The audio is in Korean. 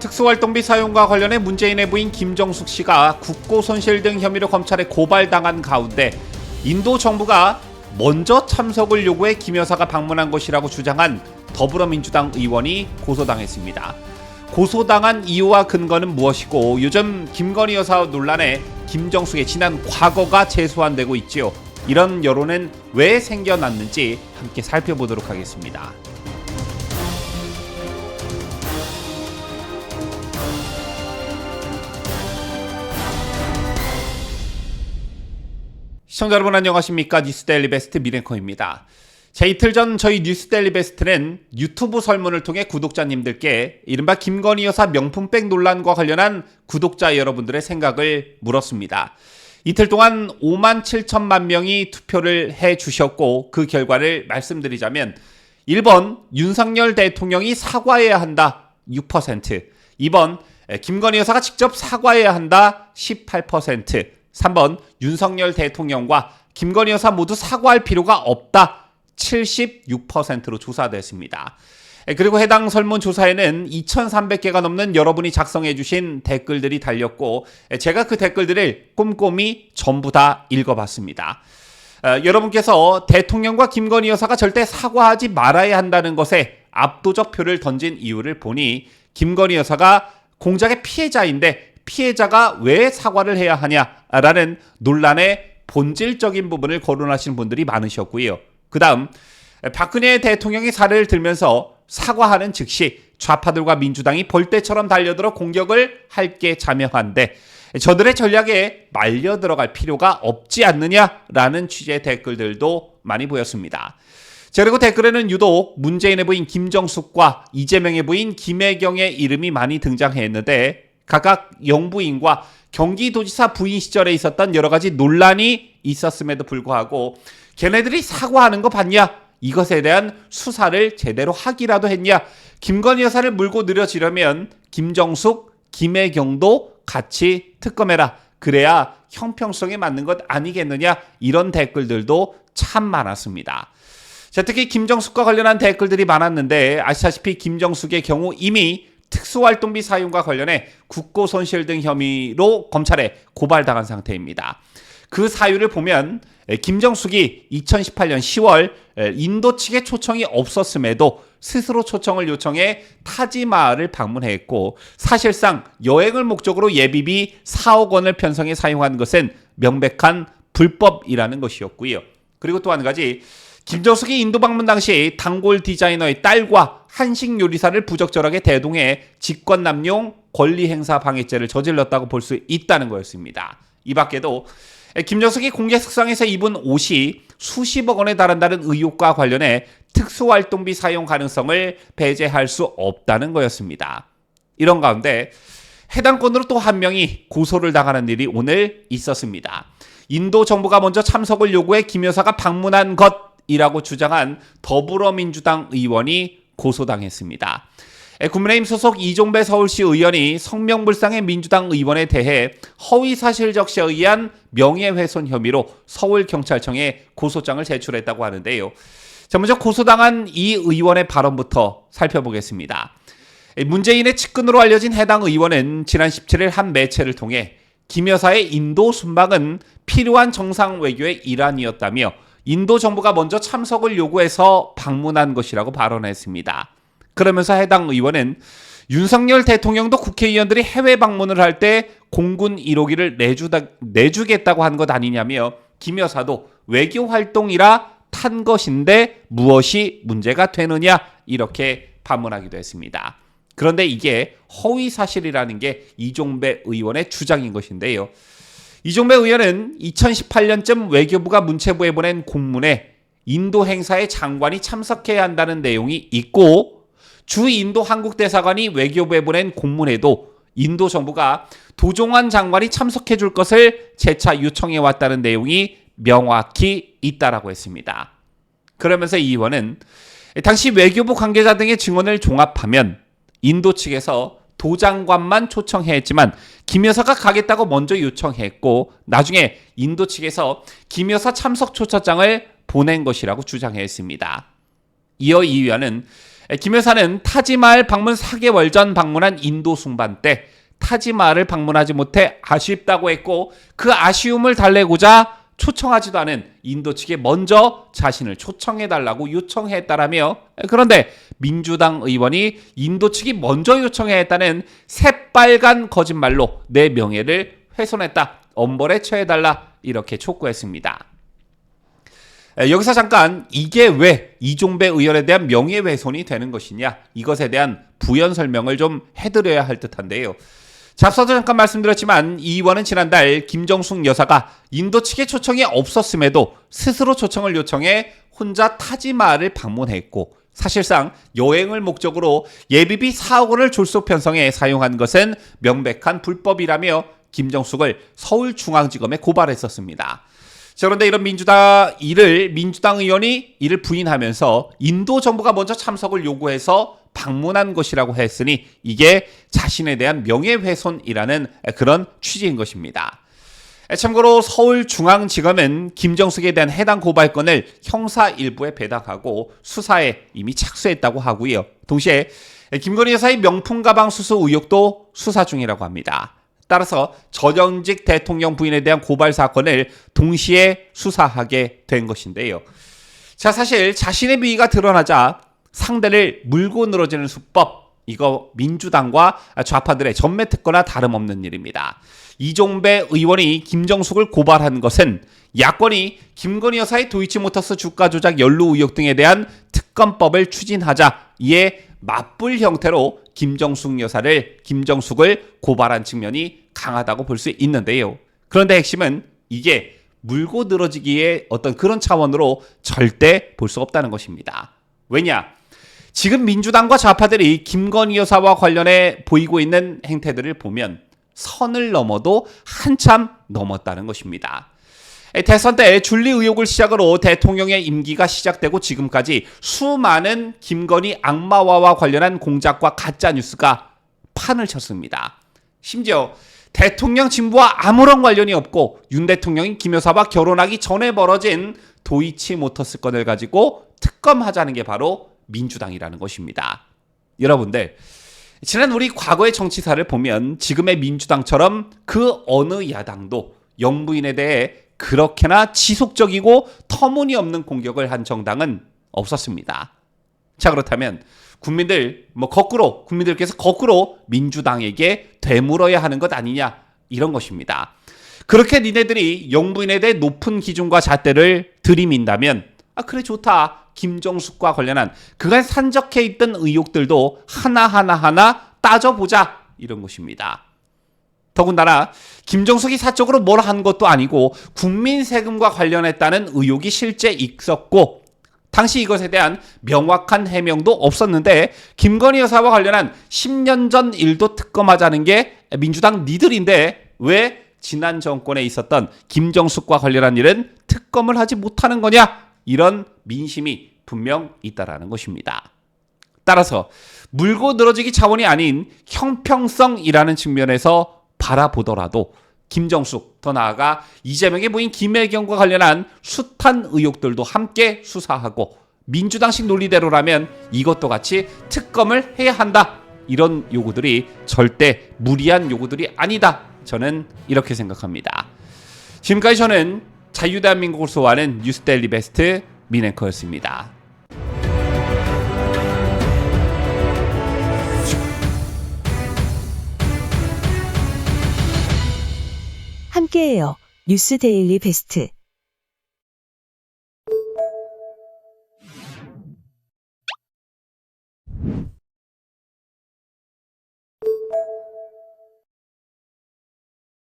특수활동비 사용과 관련해 문재인의 부인 김정숙 씨가 국고손실 등 혐의로 검찰에 고발당한 가운데 인도 정부가 먼저 참석을 요구해 김 여사가 방문한 것이라고 주장한 더불어민주당 의원이 고소당했습니다. 고소당한 이유와 근거는 무엇이고 요즘 김건희 여사 논란에 김정숙의 지난 과거가 재소환되고 있지요. 이런 여론은 왜 생겨났는지 함께 살펴보도록 하겠습니다. 시청자 여러분 안녕하십니까? 뉴스데일리 베스트 미랭커입니다. 자, 이틀 전 저희 뉴스데일리 베스트는 유튜브 설문을 통해 구독자님들께 이른바 김건희 여사 명품백 논란과 관련한 구독자 여러분들의 생각을 물었습니다. 이틀 동안 5만 7천만 명이 투표를 해주셨고 그 결과를 말씀드리자면 1번 윤석열 대통령이 사과해야 한다 6%, 2번 김건희 여사가 직접 사과해야 한다 18%, 3번 윤석열 대통령과 김건희 여사 모두 사과할 필요가 없다 76%로 조사됐습니다. 그리고 해당 설문조사에는 2,300개가 넘는 여러분이 작성해 주신 댓글들이 달렸고 제가 그 댓글들을 꼼꼼히 전부 다 읽어봤습니다. 여러분께서 대통령과 김건희 여사가 절대 사과하지 말아야 한다는 것에 압도적 표를 던진 이유를 보니 김건희 여사가 공작의 피해자인데 피해자가 왜 사과를 해야 하냐라는 논란의 본질적인 부분을 거론하시는 분들이 많으셨고요. 그 다음 박근혜 대통령이 사례를 들면서 사과하는 즉시 좌파들과 민주당이 벌떼처럼 달려들어 공격을 할게 자명한데 저들의 전략에 말려 들어갈 필요가 없지 않느냐라는 취지의 댓글들도 많이 보였습니다. 자, 그리고 댓글에는 유독 문재인의 부인 김정숙과 이재명의 부인 김혜경의 이름이 많이 등장했는데 각각 영부인과 경기도지사 부인 시절에 있었던 여러 가지 논란이 있었음에도 불구하고 걔네들이 사과하는 거 봤냐? 이것에 대한 수사를 제대로 하기라도 했냐? 김건희 여사를 물고 늘어지려면 김정숙, 김혜경도 같이 특검해라. 그래야 형평성에 맞는 것 아니겠느냐? 이런 댓글들도 참 많았습니다. 자, 특히 김정숙과 관련한 댓글들이 많았는데 아시다시피 김정숙의 경우 이미 특수활동비 사용과 관련해 국고손실 등 혐의로 검찰에 고발당한 상태입니다. 그 사유를 보면 김정숙이 2018년 10월 인도 측의 초청이 없었음에도 스스로 초청을 요청해 타지마할을 방문했고 사실상 여행을 목적으로 예비비 4억 원을 편성해 사용한 것은 명백한 불법이라는 것이었고요. 그리고 또 한 가지 김정숙이 인도 방문 당시 단골 디자이너의 딸과 한식 요리사를 부적절하게 대동해 직권남용 권리행사 방해죄를 저질렀다고 볼 수 있다는 거였습니다. 이 밖에도 김정숙이 공개 석상에서 입은 옷이 수십억 원에 달한다는 의혹과 관련해 특수활동비 사용 가능성을 배제할 수 없다는 거였습니다. 이런 가운데 해당 건으로 또 한 명이 고소를 당하는 일이 오늘 있었습니다. 인도 정부가 먼저 참석을 요구해 김 여사가 방문한 것이라고 주장한 더불어민주당 의원이 고소당했습니다. 국민의힘 소속 이종배 서울시 의원이 성명불상의 민주당 의원에 대해 허위사실 적시에 의한 명예훼손 혐의로 서울경찰청에 고소장을 제출했다고 하는데요. 자, 먼저 고소당한 이 의원의 발언부터 살펴보겠습니다. 문재인의 측근으로 알려진 해당 의원은 지난 17일 한 매체를 통해 김 여사의 인도 순방은 필요한 정상 외교의 일환이었다며 인도 정부가 먼저 참석을 요구해서 방문한 것이라고 발언했습니다. 그러면서 해당 의원은 윤석열 대통령도 국회의원들이 해외 방문을 할 때 공군 1호기를 내주겠다고 한 것 아니냐며 김 여사도 외교 활동이라 탄 것인데 무엇이 문제가 되느냐 이렇게 반문하기도 했습니다. 그런데 이게 허위 사실이라는 게 이종배 의원의 주장인 것인데요. 이종배 의원은 2018년쯤 외교부가 문체부에 보낸 공문에 인도 행사에 장관이 참석해야 한다는 내용이 있고 주 인도 한국 대사관이 외교부에 보낸 공문에도 인도 정부가 도종환 장관이 참석해 줄 것을 재차 요청해 왔다는 내용이 명확히 있다라고 했습니다. 그러면서 이 의원은 당시 외교부 관계자 등의 증언을 종합하면 인도 측에서 도 장관만 초청했지만 김 여사가 가겠다고 먼저 요청했고 나중에 인도 측에서 김 여사 참석 초청장을 보낸 것이라고 주장했습니다. 이어 이 의원은 김 여사는 타지마할 방문 4개월 전 방문한 인도 순방 때 타지마할을 방문하지 못해 아쉽다고 했고, 그 아쉬움을 달래고자 초청하지도 않은 인도 측에 먼저 자신을 초청해달라고 요청했다라며, 그런데 민주당 의원이 인도 측이 먼저 요청했다는 새빨간 거짓말로 내 명예를 훼손했다, 엄벌에 처해달라, 이렇게 촉구했습니다. 여기서 잠깐 이게 왜 이종배 의원에 대한 명예훼손이 되는 것이냐, 이것에 대한 부연 설명을 좀 해드려야 할 듯한데요. 자, 앞서도 잠깐 말씀드렸지만 이 의원은 지난달 김정숙 여사가 인도 측의 초청이 없었음에도 스스로 초청을 요청해 혼자 타지마할을 방문했고, 사실상 여행을 목적으로 예비비 4억 원을 졸속 편성해 사용한 것은 명백한 불법이라며 김정숙을 서울중앙지검에 고발했었습니다. 자, 그런데 이런 민주당 의원이 이를 부인하면서 인도 정부가 먼저 참석을 요구해서 방문한 것이라고 했으니 이게 자신에 대한 명예훼손이라는 그런 취지인 것입니다. 참고로 서울중앙지검은 김정숙에 대한 해당 고발건을 형사 일부에 배당하고 수사에 이미 착수했다고 하고요. 동시에 김건희 여사의 명품 가방 수수 의혹도 수사 중이라고 합니다. 따라서 전현직 대통령 부인에 대한 고발 사건을 동시에 수사하게 된 것인데요. 자, 사실 자신의 비위가 드러나자 상대를 물고 늘어지는 수법, 이거 민주당과 좌파들의 전매특거나 다름없는 일입니다. 이종배 의원이 김정숙을 고발한 것은 야권이 김건희 여사의 도이치모터스 주가 조작 연루 의혹 등에 대한 특검법을 추진하자 이에 맞불 형태로 김정숙을 고발한 측면이 강하다고 볼 수 있는데요. 그런데 핵심은 이게 물고 늘어지기의 어떤 그런 차원으로 절대 볼 수 없다는 것입니다. 왜냐? 지금 민주당과 좌파들이 김건희 여사와 관련해 보이고 있는 행태들을 보면 선을 넘어도 한참 넘었다는 것입니다. 대선 때 줄리 의혹을 시작으로 대통령의 임기가 시작되고 지금까지 수많은 김건희 악마화와 관련한 공작과 가짜뉴스가 판을 쳤습니다. 심지어 대통령 진부와 아무런 관련이 없고 윤 대통령이 김 여사와 결혼하기 전에 벌어진 도이치모터스 건을 가지고 특검하자는 게 바로 민주당이라는 것입니다. 여러분들, 지난 우리 과거의 정치사를 보면 지금의 민주당처럼 그 어느 야당도 영부인에 대해 그렇게나 지속적이고 터무니없는 공격을 한 정당은 없었습니다. 자, 그렇다면 국민들께서 거꾸로 민주당에게 되물어야 하는 것 아니냐, 이런 것입니다. 그렇게 니네들이 영부인에 대해 높은 기준과 잣대를 들이민다면 그래 좋다, 김정숙과 관련한 그간 산적해 있던 의혹들도 하나하나 따져보자, 이런 것입니다. 더군다나 김정숙이 사적으로 뭘 한 것도 아니고 국민 세금과 관련했다는 의혹이 실제 있었고 당시 이것에 대한 명확한 해명도 없었는데 김건희 여사와 관련한 10년 전 일도 특검하자는 게 민주당 니들인데 왜 지난 정권에 있었던 김정숙과 관련한 일은 특검을 하지 못하는 거냐, 이런 민심이 분명 있다라는 것입니다. 따라서 물고 늘어지기 차원이 아닌 형평성이라는 측면에서 바라보더라도 김정숙, 더 나아가 이재명의 부인 김혜경과 관련한 숱한 의혹들도 함께 수사하고 민주당식 논리대로라면 이것도 같이 특검을 해야 한다, 이런 요구들이 절대 무리한 요구들이 아니다, 저는 이렇게 생각합니다. 지금까지 저는 자유대한민국을 소화하는 뉴스데일리 베스트 민앵커였습니다. 함께해요. 뉴스 데일리 베스트.